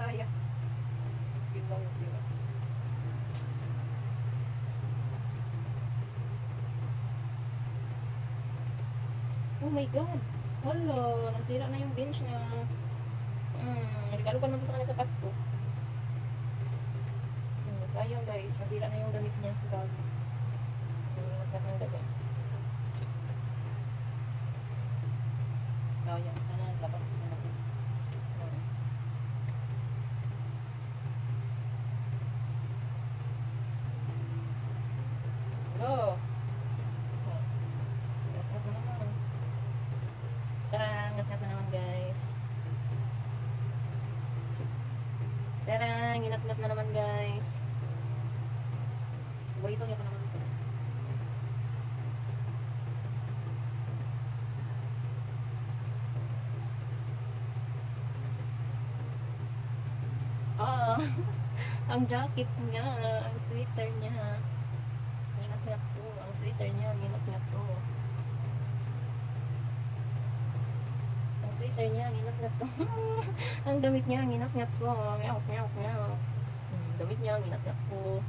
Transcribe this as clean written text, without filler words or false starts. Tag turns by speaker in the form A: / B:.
A: kaya. Yun lang yung sira. Oh my God! Hala, nasira na yung bench niya. Regalo pa naman sa kanya sa Pasko. Sayang guys, nasira na yung damit niya. Bag. Nagkat ng daga. Sayang, sana labas ko na natin. Hello! Ngat-ngat na naman. Tara, ngat-ngat na naman guys. Tara, ginat-ngat na naman guys. Paborito niya pa naman ito. Ang jacket niya, ang sweater niya. Ginat-ngat ko. Ang sweater niya, ginat-ngat ko. Ang sweater niya, ginat-ngat ko. Ang damit niya, ginat-ngat ko. Meow, meow, meow. Damit niya, ginat-ngat ko.